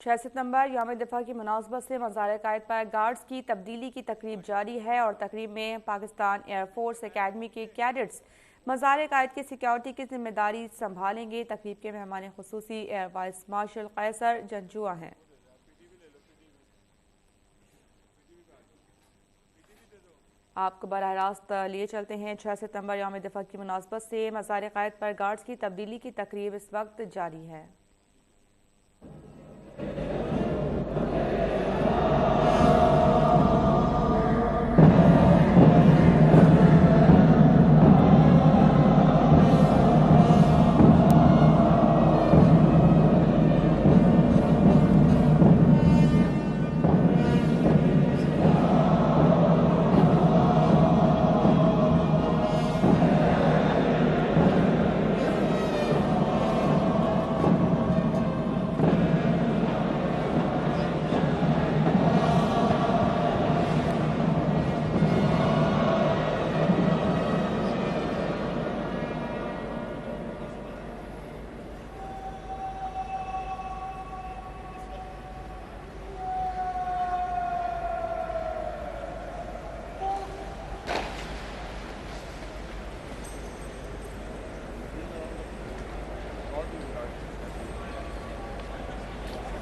6 ستمبر یوم دفاع کی مناسبت سے مزار قائد پر گارڈز کی تبدیلی کی تقریب جاری ہے اور تقریب میں پاکستان ایئر فورس اکیڈمی کے کیڈٹس مزار قائد کی سیکیورٹی کی ذمہ داری سنبھالیں گے۔ تقریب کے مہمان خصوصی ایئر وائس مارشل قیصر جنجوعہ ہیں۔ آپ کو براہ راست لیے چلتے ہیں۔ 6 ستمبر یوم دفاع کی مناسبت سے مزار قائد پر گارڈز کی تبدیلی کی تقریب اس وقت جاری ہے۔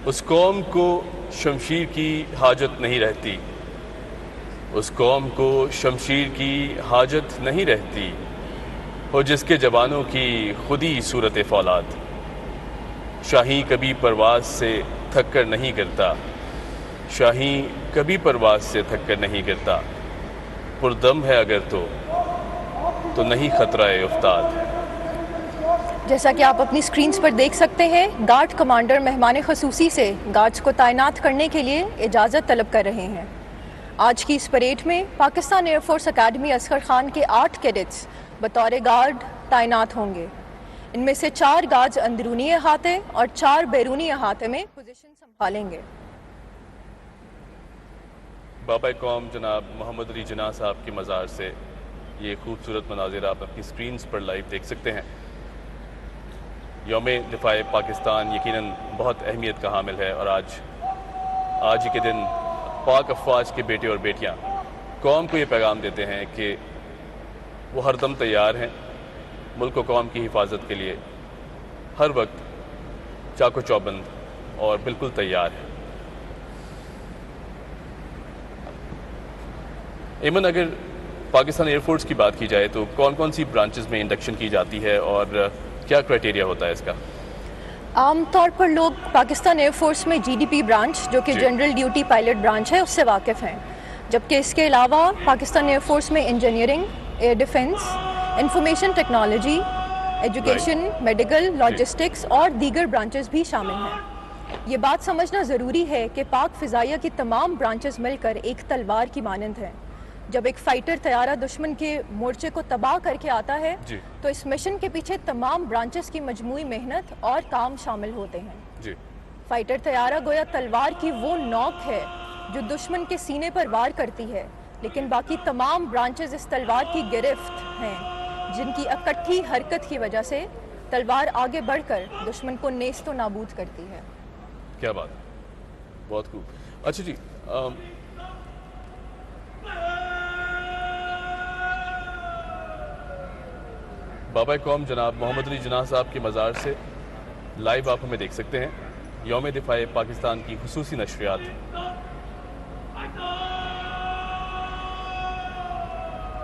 اس قوم کو شمشیر کی حاجت نہیں رہتی، اس قوم کو شمشیر کی حاجت نہیں رہتی، ہو جس کے جوانوں کی خودی صورت فولاد۔ شاہین کبھی پرواز سے تھک کر نہیں گرتا، شاہین کبھی پرواز سے تھک کر نہیں گرتا، پردم ہے اگر تو نہیں خطرہ افتاد۔ جیسا کہ آپ اپنی سکرینز پر دیکھ سکتے ہیں، گارڈ کمانڈر مہمان خصوصی سے گارڈز کو تعینات کرنے کے لیے اجازت طلب کر رہے ہیں۔ آج کی اس پریڈ میں Pakistan air force academy Asghar Khan کے 8 کیڈٹس بطور گارڈ تعینات ہوں گے۔ ان میں سے 4 گارڈز اندرونی احاطے اور 4 بیرونی احاطے میں پوزیشن سنبھالیں گے۔ بابا قوم جناب محمد علی جناح صاحب کی مزار سے یہ خوبصورت مناظر آپ اپنی سکرینز پر لائیو دیکھ سکتے ہیں۔ یوم دفاع پاکستان یقیناً بہت اہمیت کا حامل ہے، اور آج ہی کے دن پاک افواج کے بیٹے اور بیٹیاں قوم کو یہ پیغام دیتے ہیں کہ وہ ہر دم تیار ہیں ملک و قوم کی حفاظت کے لیے، ہر وقت چاق و چوبند اور بالکل تیار ہیں۔ ایمن، اگر پاکستان ایئر فورس کی بات کی جائے تو کون کون سی برانچز میں انڈکشن کی جاتی ہے اور کیا کرائٹیریا ہوتا ہے اس کا؟ عام طور پر لوگ پاکستان ایئر فورس میں GDP برانچ، جو کہ جنرل ڈیوٹی پائلٹ برانچ ہے، اس سے واقف ہیں، جبکہ اس کے علاوہ پاکستان ایئر فورس میں engineering, air defence, information technology, education, medical, logistics اور دیگر برانچز بھی شامل ہیں۔ یہ بات سمجھنا ضروری ہے کہ پاک فضائیہ کی تمام برانچز مل کر ایک تلوار کی مانند ہیں۔ جب ایک فائٹر طیارہ دشمن کے مورچے کو تباہ کر کے آتا ہے تو اس مشن کے پیچھے تمام برانچز کی مجموعی محنت اور کام شامل ہوتے ہیں۔ فائٹر طیارہ گویا تلوار کی وہ نوک ہے جو دشمن کے سینے پر وار کرتی ہے، لیکن باقی تمام برانچز اس تلوار کی گرفت ہیں، جن کی اکٹھی حرکت کی وجہ سے تلوار آگے بڑھ کر دشمن کو نیست و نابود کرتی ہے۔ کیا بات ہے، بہت خوب۔ اچھا جی، بابا قوم جناب محمد علی جناح صاحب کی مزار سے لائیو آپ ہمیں دیکھ سکتے ہیں یوم دفاع پاکستان کی خصوصی نشریات۔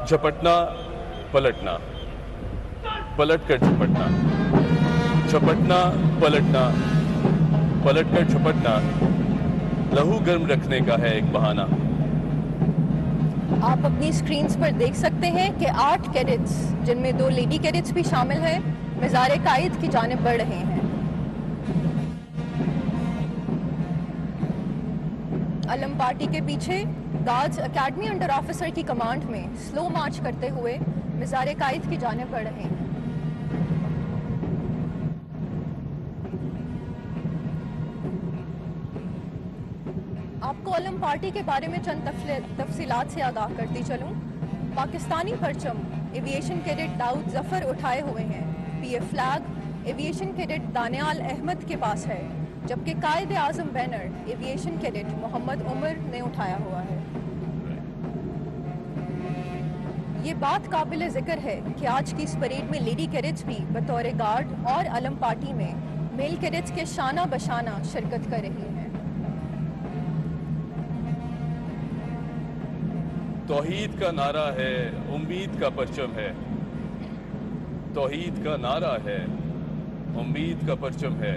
جھپٹنا پلٹنا، پلٹ کر جھپٹنا، جھپٹنا پلٹنا، پلٹ کر جھپٹنا، لہو گرم رکھنے کا ہے ایک بہانہ۔ آپ اپنی سکرینز پر دیکھ سکتے ہیں کہ 8 کیڈٹس، جن میں 2 لیڈی کیڈٹس بھی شامل ہیں، مزار قائد کی جانب بڑھ رہے ہیں۔ علم پارٹی کے پیچھے گارڈز اکیڈمی انڈر آفیسر کی کمانڈ میں سلو مارچ کرتے ہوئے مزار قائد کی جانب بڑھ رہے ہیں۔ آپ کو علم پارٹی کے بارے میں چند تفصیلات سے آگاہ کرتی چلوں۔ پاکستانی پرچم ایویشن کیڈٹ داؤد ظفر اٹھائے ہوئے ہیں۔ P F flag aviation cadet Danial Ahmed کے پاس ہے، جبکہ Quaid Azam banner aviation cadet Muhammad Umar نے اٹھایا ہوا ہے۔ یہ بات قابل ذکر ہے کہ آج کی اس پریڈ میں لیڈی کیڈٹس بھی بطور گارڈ اور علم پارٹی میں میل کیڈٹس کے شانہ بشانہ شرکت کر رہی ہیں۔ توحید کا نعرہ ہے، امید کا پرچم ہے، توحید کا نعرہ ہے، امید کا پرچم ہے،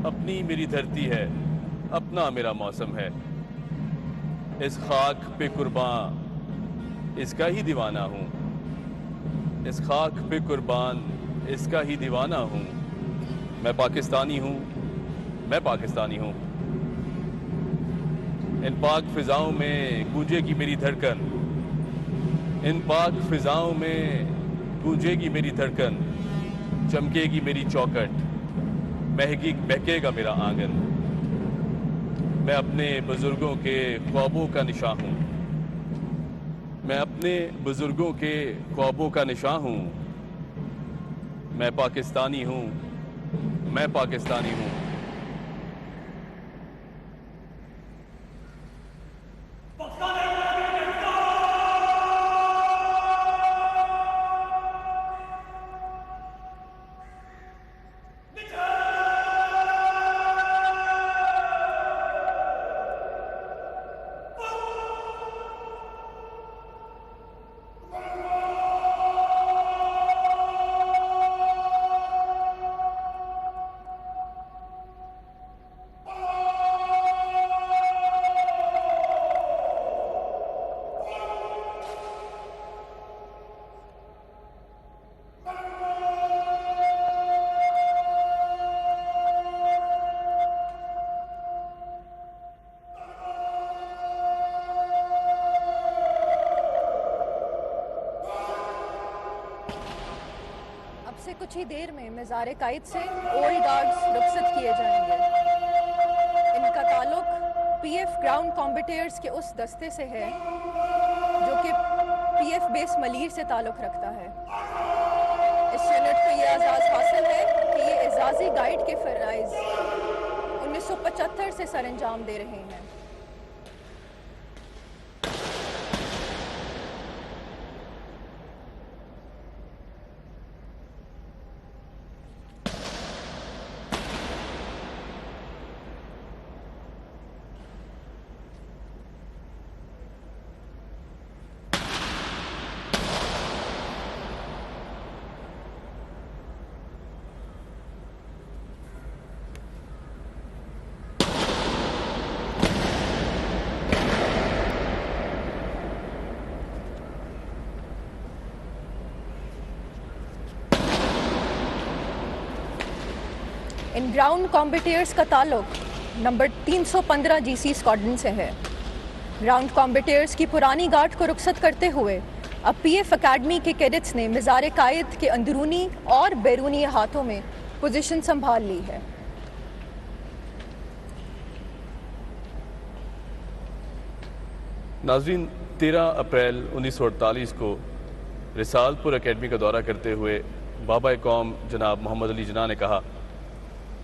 اپنی میری دھرتی ہے، اپنا میرا موسم ہے، اس خاک پہ قربان اس کا ہی دیوانہ ہوں، اس خاک پہ قربان اس کا ہی دیوانہ ہوں، میں پاکستانی ہوں، میں پاکستانی ہوں، ان پاک فضاؤں میں گونجے گی میری دھڑکن، ان پاک فضاؤں میں گونجے گی میری دھڑکن، چمکے گی میری چوکٹ، مہکے گا میرا آنگن، میں اپنے بزرگوں کے خوابوں کا نشاں ہوں، میں اپنے بزرگوں کے خوابوں کا نشاں ہوں، میں پاکستانی ہوں، میں پاکستانی ہوں۔ سے کچھ ہی دیر میں مزار قائد سے اولڈ گارڈز رخصت کیے جائیں گے۔ ان کا تعلق پی ایف گراؤنڈ کامبیٹیئرز کے اس دستے سے ہے جو کہ پی ایف بیس ملیر سے تعلق رکھتا ہے۔ اس یونٹ کو یہ اعزاز حاصل ہے کہ یہ اعزازی گائیڈ کے فرائض 1975 سے سر انجام دے رہے ہیں۔ ان گراؤنڈ کامبیٹیئرز کا تعلق نمبر 315 جی سی اسکواڈرن سے ہے۔ گراؤنڈ کامبیٹیئرز کی پرانی گارڈ کو رخصت کرتے ہوئے اب پی ایف اکیڈمی کے کیڈٹس نے مزار قائد کے اندرونی اور بیرونی احاطوں میں پوزیشن سنبھال لی ہے۔ ناظرین، 13 اپریل 1948 کو رسال پور اکیڈمی کا دورہ کرتے ہوئے بابا قوم جناب محمد علی جناح نے کہا،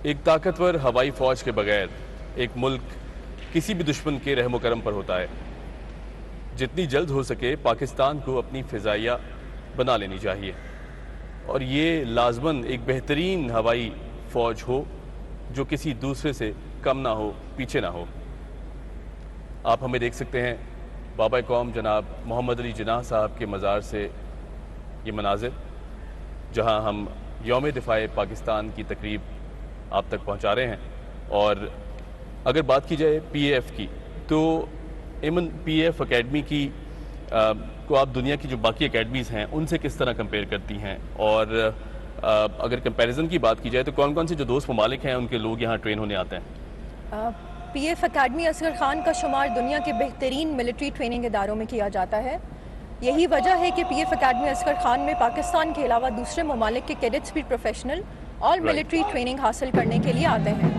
ایک طاقتور ہوائی فوج کے بغیر ایک ملک کسی بھی دشمن کے رحم و کرم پر ہوتا ہے۔ جتنی جلد ہو سکے پاکستان کو اپنی فضائیہ بنا لینی چاہیے اور یہ لازماً ایک بہترین ہوائی فوج ہو جو کسی دوسرے سے کم نہ ہو، پیچھے نہ ہو۔ آپ ہمیں دیکھ سکتے ہیں بابا قوم جناب محمد علی جناح صاحب کے مزار سے یہ مناظر، جہاں ہم یوم دفاع پاکستان کی تقریب آپ تک پہنچا رہے ہیں۔ اور اگر بات کی جائے پی اے ایف کی، تو ایمن پی اے ایف اکیڈمی کی کو آپ دنیا کی جو باقی اکیڈمیز ہیں ان سے کس طرح کمپیئر کرتی ہیں، اور اگر کمپیریزن کی بات کی جائے تو کون کون سے جو دوست ممالک ہیں ان کے لوگ یہاں ٹرین ہونے آتے ہیں؟ P F academy Asghar Khan کا شمار دنیا کے بہترین ملٹری ٹریننگ اداروں میں کیا جاتا ہے۔ یہی وجہ ہے کہ P F academy Asghar Khan میں پاکستان کے علاوہ دوسرے ممالک کے کیڈٹس بھی پروفیشنل اور ملٹری ٹریننگ حاصل کرنے کے لیے آتے ہیں،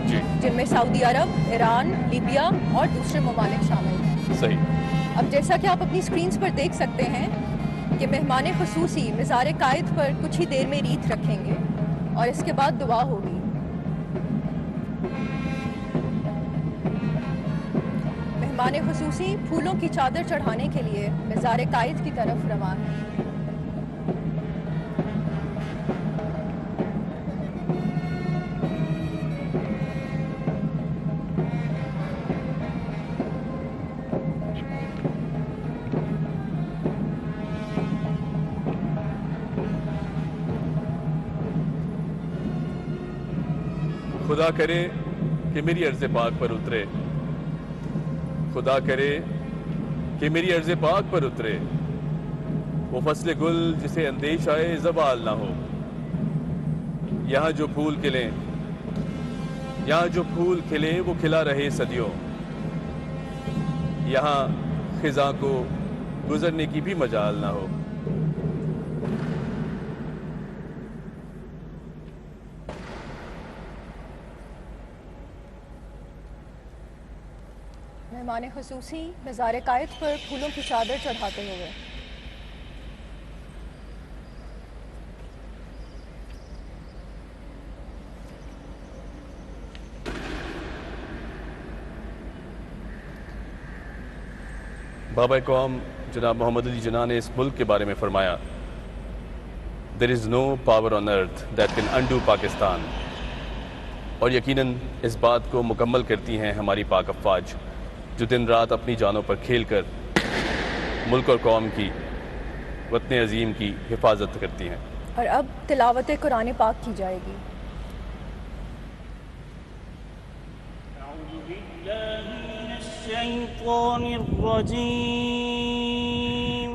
جن میں سعودی عرب، ایران، لیبیا اور دوسرے ممالک شامل ہیں۔ صحیح۔ اب جیسا کہ آپ اپنی سکرینز پر دیکھ سکتے ہیں کہ مہمان خصوصی مزار قائد پر کچھ ہی دیر میں ریت رکھیں گے اور اس کے بعد دعا ہوگی۔ مہمان خصوصی پھولوں کی چادر چڑھانے کے لیے مزار قائد کی طرف رواں ہیں۔ خدا کرے کہ میری عرض پاک پر اترے، خدا کرے کہ میری عرض پاک پر اترے، وہ فصل گل جسے اندیشہ زوال نہ ہو۔ یہاں جو پھول کھلیں، یہاں جو پھول کھلیں وہ کھلا رہے صدیوں، یہاں خزاں کو گزرنے کی بھی مجال نہ ہو۔ مہمان خصوصی مزار قائد پر پھولوں کی چادر چڑھاتے ہوئے۔ بابا قوم جناب محمد علی جناح نے اس ملک کے بارے میں فرمایا، "There is no power on earth that can undo Pakistan", اور یقیناً اس بات کو مکمل کرتی ہیں ہماری پاک افواج جو دن رات اپنی جانوں پر کھیل کر ملک اور قوم کی، وطن عظیم کی حفاظت کرتی ہیں۔ اور اب تلاوت قرآن پاک کی جائے گی۔ اعوذ باللہ من الشیطان الرجیم،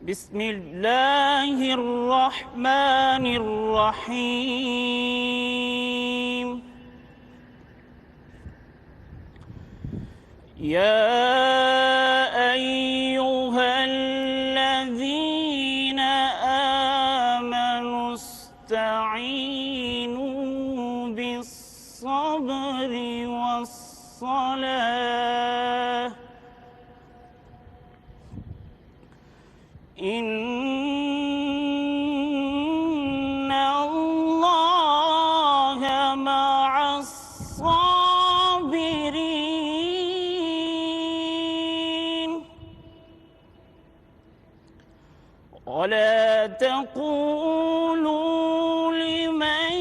بسم اللہ الرحمن الرحیم۔ یا ایہا الذین آمنوا استعینوا بالصبر والصلاة ان اللہ مع الصابرین ولا تقولوا لمن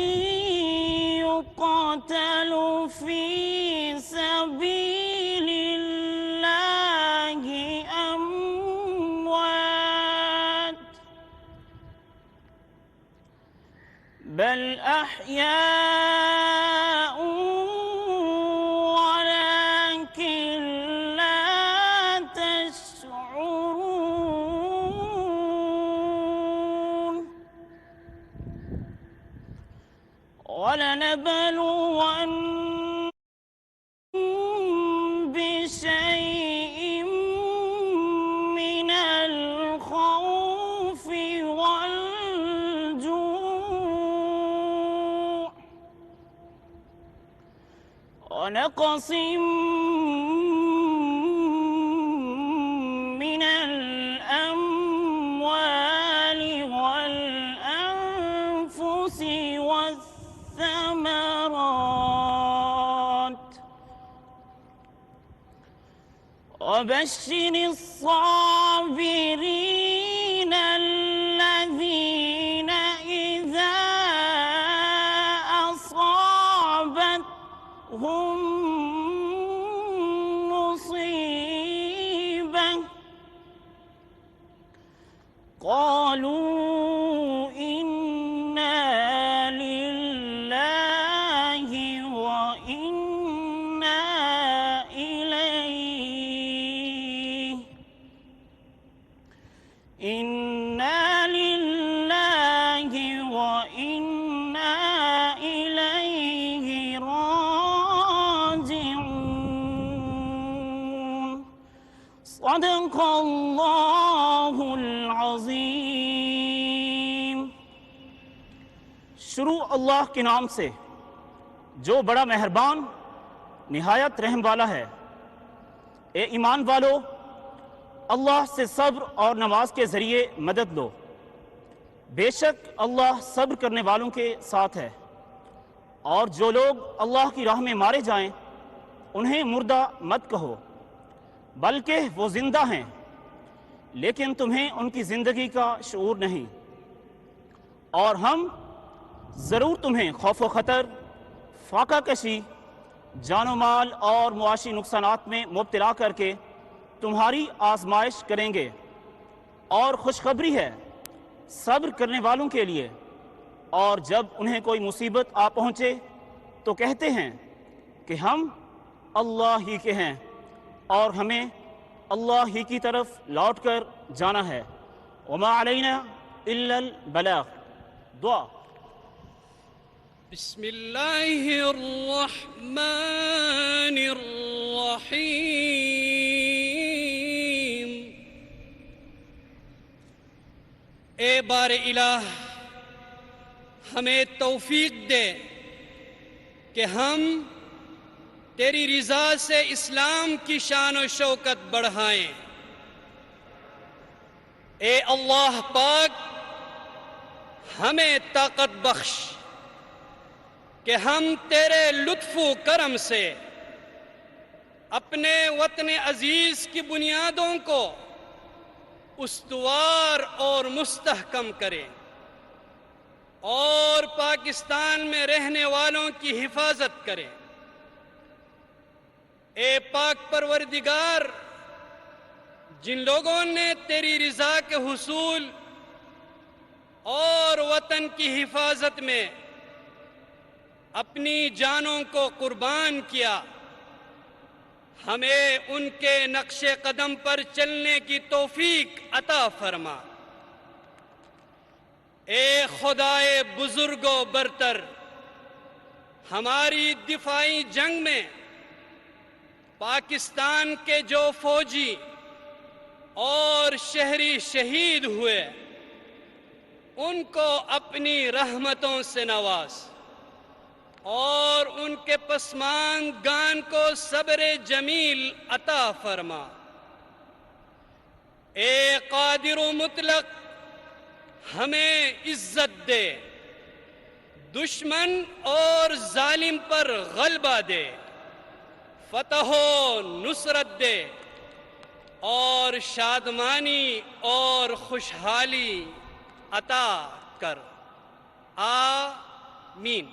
يقتل في سبيل الله أموات بل أحياء ولكن لا تشعرون ولنبلونكم بشيء من الخوف والجوع ونقص من الأموال والأنفس والثمرات وبشر الصابرين الذين إذا أصابتهم مصيبة قالوا إنا لله وإنا إليه إنا لله وإنا إليه راجعون صدق اللہ العظیم۔ شروع اللہ کے نام سے جو بڑا مہربان نہایت رحم والا ہے۔ اے ایمان والو، اللہ سے صبر اور نماز کے ذریعے مدد لو، بے شک اللہ صبر کرنے والوں کے ساتھ ہے۔ اور جو لوگ اللہ کی راہ میں مارے جائیں انہیں مردہ مت کہو، بلکہ وہ زندہ ہیں، لیکن تمہیں ان کی زندگی کا شعور نہیں۔ اور ہم ضرور تمہیں خوف و خطر، فاقہ کشی، جان و مال اور معاشی نقصانات میں مبتلا کر کے تمہاری آزمائش کریں گے، اور خوشخبری ہے صبر کرنے والوں کے لیے۔ اور جب انہیں کوئی مصیبت آ پہنچے تو کہتے ہیں کہ ہم اللہ ہی کے ہیں اور ہمیں اللہ ہی کی طرف لوٹ کر جانا ہے۔ وما علینا الا البلاغ۔ دعا۔ بسم اللہ الرحمن الرحیم۔ اے بار الہ، ہمیں توفیق دے کہ ہم تیری رضا سے اسلام کی شان و شوکت بڑھائیں۔ اے اللہ پاک، ہمیں طاقت بخش کہ ہم تیرے لطف و کرم سے اپنے وطن عزیز کی بنیادوں کو استوار اور مستحکم کریں، اور پاکستان میں رہنے والوں کی حفاظت کریں۔ اے پاک پروردگار، جن لوگوں نے تیری رضا کے حصول اور وطن کی حفاظت میں اپنی جانوں کو قربان کیا، ہمیں ان کے نقش قدم پر چلنے کی توفیق عطا فرما۔ اے خدائے بزرگ و برتر، ہماری دفاعی جنگ میں پاکستان کے جو فوجی اور شہری شہید ہوئے، ان کو اپنی رحمتوں سے نواز، اور ان کے پسماندگان کو صبر جمیل عطا فرما۔ اے قادر و مطلق، ہمیں عزت دے، دشمن اور ظالم پر غلبہ دے، فتح و نصرت دے، اور شادمانی اور خوشحالی عطا کر۔ آمین۔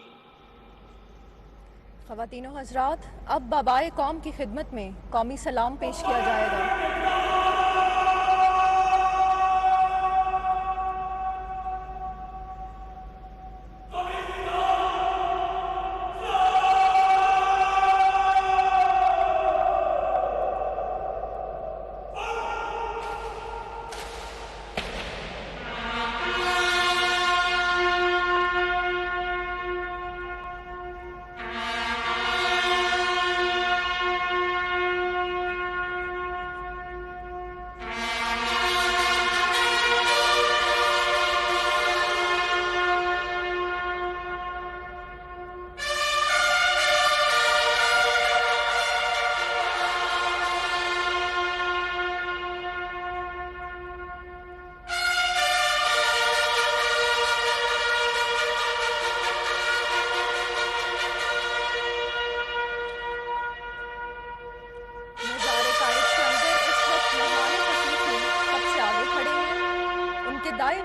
خواتین و حضرات، اب بابائے قوم کی خدمت میں قومی سلام پیش کیا جائے گا۔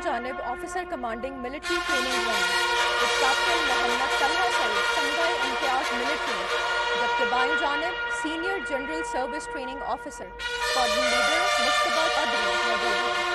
جانب officer commanding military training rank captain Muhammad Talha Saeed سمگائے امتیاز ملٹری، جبکہ بائیں جانب senior general service training officer squadron leader Mustafa Qadri موجود ہیں۔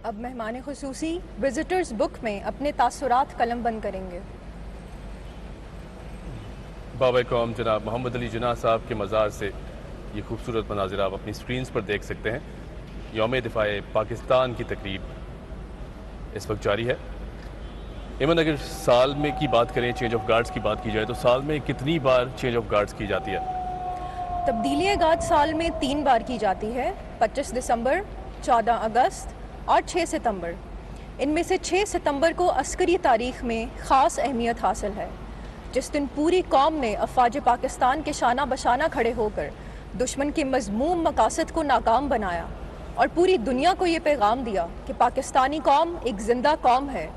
اب مہمان خصوصی وزٹرز بک میں اپنے تاثرات قلم بند کریں گے۔ بابا قوم جناب محمد علی جناح صاحب کے مزار سے یہ خوبصورت مناظر آپ اپنی سکرینز پر دیکھ سکتے ہیں۔ یوم دفاع پاکستان کی تقریب اس وقت جاری ہے۔ ایمن، اگر سال میں کی بات کریں، چینج آف گارڈز کی بات کی جائے تو سال میں کتنی بار چینج آف گارڈز کی جاتی ہے؟ تبدیلی گارڈ سال میں 3 بار کی جاتی ہے، 25 دسمبر، 14 اگست اور 6 ستمبر۔ ان میں سے 6 ستمبر کو عسکری تاریخ میں خاص اہمیت حاصل ہے، جس دن پوری قوم نے افواج پاکستان کے شانہ بشانہ کھڑے ہو کر دشمن کے مذموم مقاصد کو ناکام بنایا اور پوری دنیا کو یہ پیغام دیا کہ پاکستانی قوم ایک زندہ قوم ہے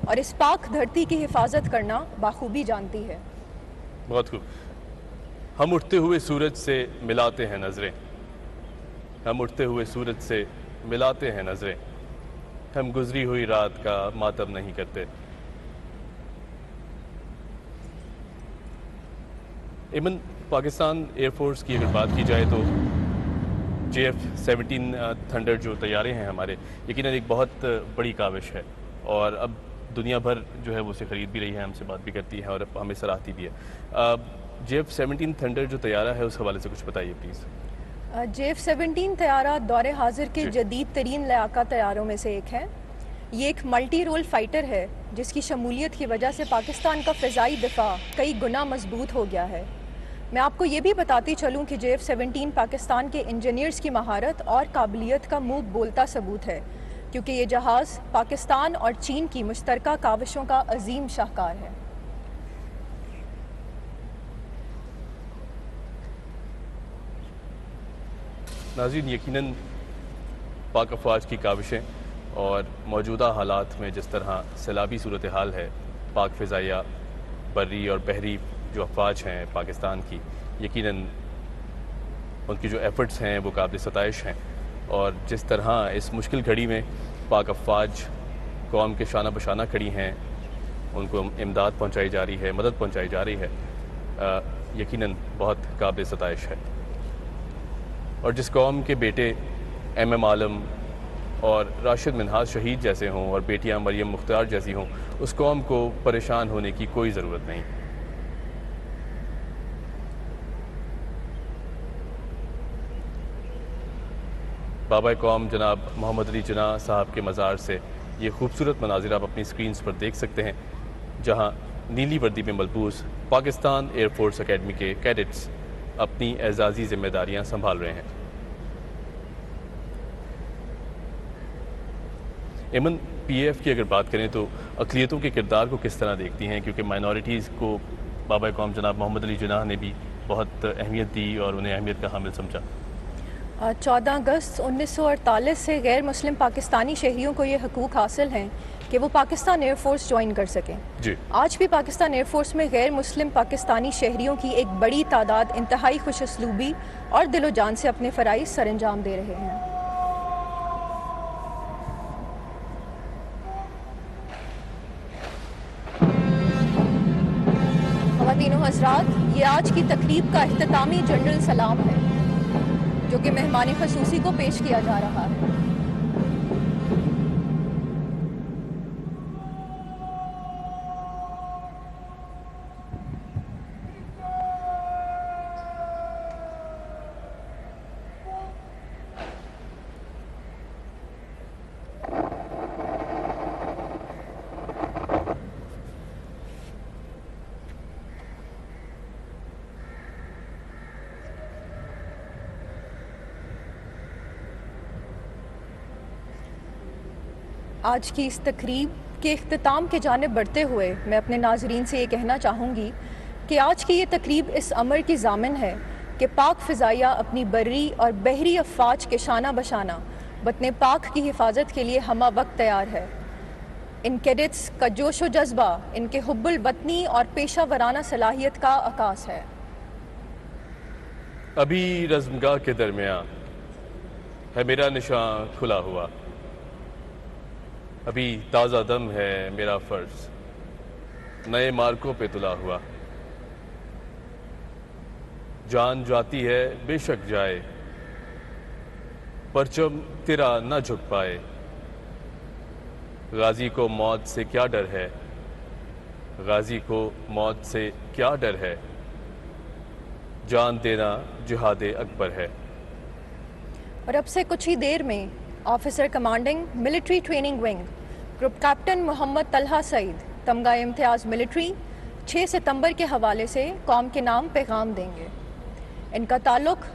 اور اس پاک دھرتی کی حفاظت کرنا بخوبی جانتی ہے۔ بہت خوب۔ ہم اٹھتے ہوئے سورج سے ملاتے ہیں نظریں، ہم اٹھتے ہوئے سورج سے ملاتے ہیں نظریں، ہم گزری ہوئی رات کا ماتم نہیں کرتے۔ ایمن، پاکستان ایئر فورس کی اگر بات کی جائے تو JF-17 تھنڈر جو طیارے ہیں ہمارے، یقیناً ایک بہت بڑی کاوش ہے اور اب دنیا بھر جو ہے وہ اسے خرید بھی رہی ہے، ہم سے بات بھی کرتی ہے اور اب ہمیں سراہتی بھی ہے۔ JF-17 تھنڈر جو طیارہ ہے اس حوالے سے کچھ بتائیے پلیز۔ JF-17 طیارہ دور حاضر کے جدید ترین لڑاکا طیاروں میں سے ایک ہے۔ یہ ایک ملٹی رول فائٹر ہے جس کی شمولیت کی وجہ سے پاکستان کا فضائی دفاع کئی گنا مضبوط ہو گیا ہے۔ میں آپ کو یہ بھی بتاتی چلوں کہ JF-17 پاکستان کے انجینئرز کی مہارت اور قابلیت کا منہ بولتا ثبوت ہے، کیونکہ یہ جہاز پاکستان اور چین کی مشترکہ کاوشوں کا عظیم شاہکار ہے۔ ناظرین، یقیناً پاک افواج کی کاوشیں اور موجودہ حالات میں جس طرح سیلابی صورتحال ہے، پاک فضائیہ، بری اور بحری جو افواج ہیں پاکستان کی، یقیناً ان کی جو ایفرٹس ہیں وہ قابل ستائش ہیں، اور جس طرح اس مشکل گھڑی میں پاک افواج قوم کے شانہ بشانہ کھڑی ہیں، ان کو امداد پہنچائی جا رہی ہے، مدد پہنچائی جا رہی ہے، یقیناً بہت قابل ستائش ہے۔ اور جس قوم کے بیٹے MM عالم اور راشد منہاج شہید جیسے ہوں اور بیٹیاں مریم مختار جیسی ہوں، اس قوم کو پریشان ہونے کی کوئی ضرورت نہیں۔ بابا قوم جناب محمد علی جناح صاحب کے مزار سے یہ خوبصورت مناظر آپ اپنی سکرینز پر دیکھ سکتے ہیں، جہاں نیلی وردی میں ملبوس پاکستان ایئر فورس اکیڈمی کے کیڈٹس اپنی اعزازی ذمہ داریاں سنبھال رہے ہیں۔ ایمن، PAF کی اگر بات کریں تو اقلیتوں کے کردار کو کس طرح دیکھتی ہیں؟ کیونکہ مائنورٹیز کو بابا قوم جناب محمد علی جناح نے بھی بہت اہمیت دی اور انہیں اہمیت کا حامل سمجھا۔ 14 اگست 1948 سے غیر مسلم پاکستانی شہریوں کو یہ حقوق حاصل ہیں کہ وہ پاکستان ایئر فورس جوائن کر سکیں۔ جی، آج بھی پاکستان ایئر فورس میں غیر مسلم پاکستانی شہریوں کی ایک بڑی تعداد انتہائی خوش اسلوبی اور دل و جان سے اپنے فرائض سر انجام دے رہے ہیں۔ خواتین و حضرات، یہ آج کی تقریب کا اختتامی جنرل سلام ہے جو کہ مہمان خصوصی کو پیش کیا جا رہا ہے۔ آج کی اس تقریب کے اختتام کی جانب بڑھتے ہوئے میں اپنے ناظرین سے یہ کہنا چاہوں گی کہ آج کی یہ تقریب اس امر کی ضامن ہے کہ پاک فضائیہ اپنی بری اور بحری افواج کے شانہ بشانہ وطن پاک کی حفاظت کے لیے ہمہ وقت تیار ہے۔ ان کیڈٹس کا جوش و جذبہ ان کے حب الوطنی اور پیشہ ورانہ صلاحیت کا عکاس ہے۔ ابھی رزمگاہ کے درمیان ہے میرا نشان کھلا ہوا، ابھی تازہ دم ہے میرا فرض نئے مارکوں پہ تلا ہوا، جان جاتی ہے بے شک جائے، پرچم تیرا نہ جھک پائے، غازی کو موت سے کیا ڈر ہے، غازی کو موت سے کیا ڈر ہے، جان دینا جہاد اکبر ہے۔ اور اب سے کچھ ہی دیر میں officer commanding military training wing group captain Muhammad Talha Saeed Tamgha Imtiaz military 6 ستمبر کے حوالے سے قوم کے نام پیغام دیں گے۔ ان کا تعلق